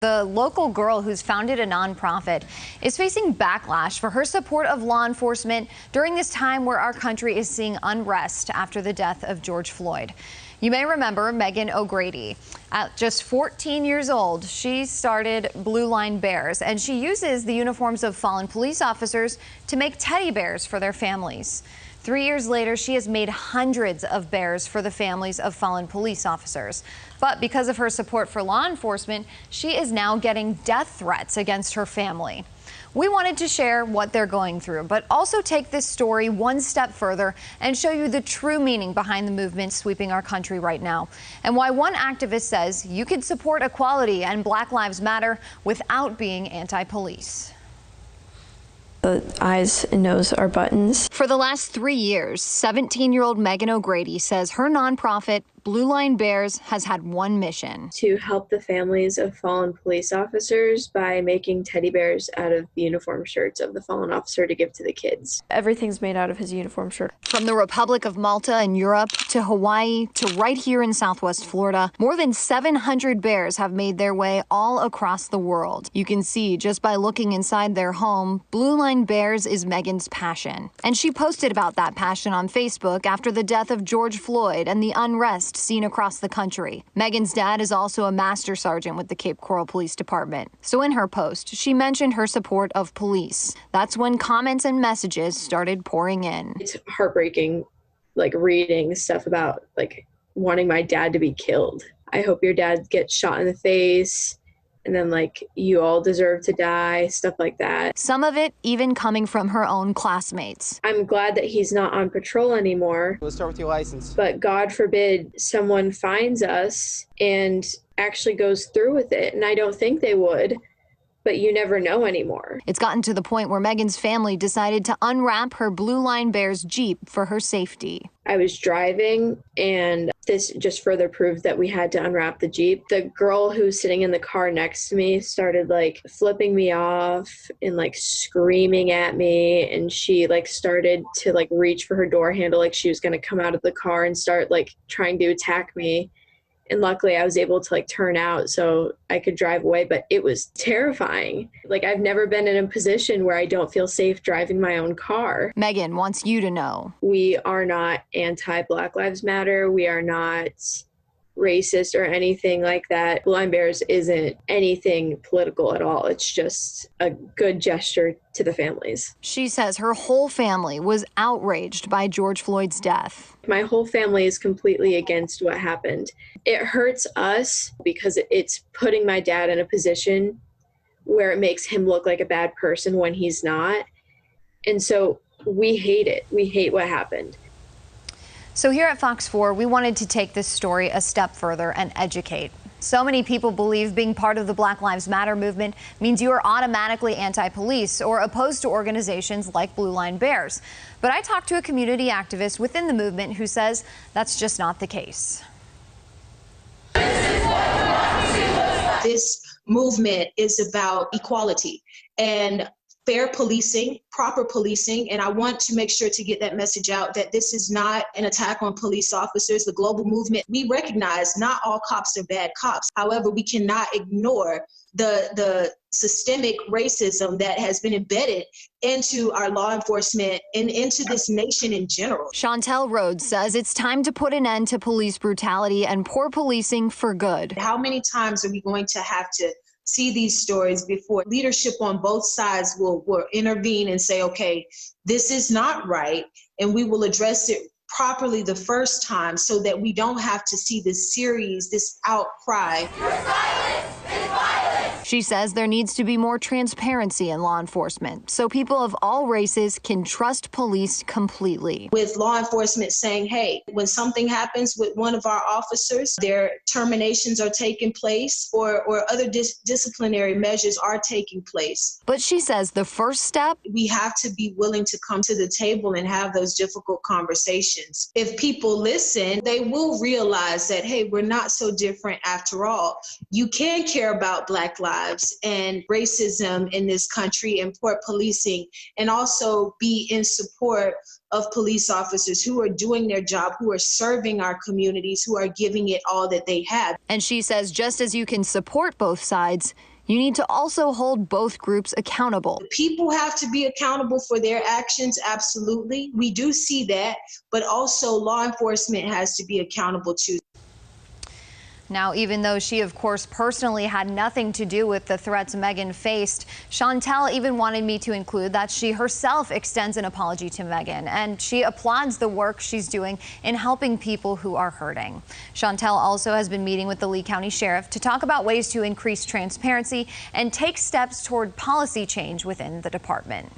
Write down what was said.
The local girl who's founded a nonprofit is facing backlash for her support of law enforcement during this time where our country is seeing unrest after the death of George Floyd. You may remember Megan O'Grady. At just 14 years old, she started Blue Line Bears, and she uses the uniforms of fallen police officers to make teddy bears for their families. 3 years later, she has made hundreds of bears for the families of fallen police officers. But because of her support for law enforcement, she is now getting death threats against her family. We wanted to share what they're going through, but also take this story one step further and show you the true meaning behind the movement sweeping our country right now, and why one activist says you can support equality and Black Lives Matter without being anti-police. The eyes and nose are buttons. For the last 3 years, 17-year-old Megan O'Grady says her nonprofit, Blue Line Bears, has had one mission: to help the families of fallen police officers by making teddy bears out of the uniform shirts of the fallen officer to give to the kids. Everything's made out of his uniform shirt. From the Republic of Malta in Europe to Hawaii to right here in Southwest Florida, more than 700 bears have made their way all across the world. You can see just by looking inside their home, Blue Line Bears is Megan's passion. And she posted about that passion on Facebook after the death of George Floyd and the unrest seen across the country. Megan's dad is also a master sergeant with the Cape Coral Police Department. So in her post, she mentioned her support of police. That's when comments and messages started pouring in. It's heartbreaking, reading stuff about, wanting my dad to be killed. I hope your dad gets shot in the face, and then, you all deserve to die, stuff like that. Some of it even coming from her own classmates. I'm glad that he's not on patrol anymore. Let's start with your license. But God forbid someone finds us and actually goes through with it, and I don't think they would. But you never know anymore. It's gotten to the point where Megan's family decided to unwrap her Blue Line Bears Jeep for her safety. I was driving, and this just further proved that we had to unwrap the Jeep. The girl who was sitting in the car next to me started flipping me off and screaming at me, and she started to reach for her door handle like she was going to come out of the car and start trying to attack me. And luckily I was able to turn out so I could drive away, but it was terrifying. I've never been in a position where I don't feel safe driving my own car. Megan wants you to know. We are not anti-Black Lives Matter. We are not racist or anything like that. Blue Line Bears isn't anything political at all. It's just a good gesture to the families. She says her whole family was outraged by George Floyd's death. My whole family is completely against what happened. It hurts us because it's putting my dad in a position where it makes him look like a bad person when he's not. And so we hate it. We hate what happened. So here at Fox 4, we wanted to take this story a step further and educate. So many people believe being part of the Black Lives Matter movement means you are automatically anti-police or opposed to organizations like Blue Line Bears. But I talked to a community activist within the movement who says that's just not the case. This movement is about equality and fair policing, proper policing, and I want to make sure to get that message out that this is not an attack on police officers. The global movement, we recognize not all cops are bad cops. However, we cannot ignore the systemic racism that has been embedded into our law enforcement and into this nation in general. Chantel Rhodes says it's time to put an end to police brutality and poor policing for good. How many times are we going to have to see these stories before leadership on both sides will intervene and say, okay, this is not right, and we will address it properly the first time so that we don't have to see this series, this outcry. Your silence is violence. She says there needs to be more transparency in law enforcement so people of all races can trust police completely. With law enforcement saying, hey, when something happens with one of our officers, their terminations are taking place or other disciplinary measures are taking place. But she says the first step, we have to be willing to come to the table and have those difficult conversations. If people listen, they will realize that, hey, we're not so different after all. You can care about Black lives and racism in this country and poor policing, and also be in support of police officers who are doing their job, who are serving our communities, who are giving it all that they have. And she says just as you can support both sides, You need to also hold both groups accountable. People have to be accountable for their actions, absolutely. We do see that, but also law enforcement has to be accountable too. Now, even though she, of course, personally had nothing to do with the threats Megan faced, Chantel even wanted me to include that she herself extends an apology to Megan, and she applauds the work she's doing in helping people who are hurting. Chantel also has been meeting with the Lee County Sheriff to talk about ways to increase transparency and take steps toward policy change within the department.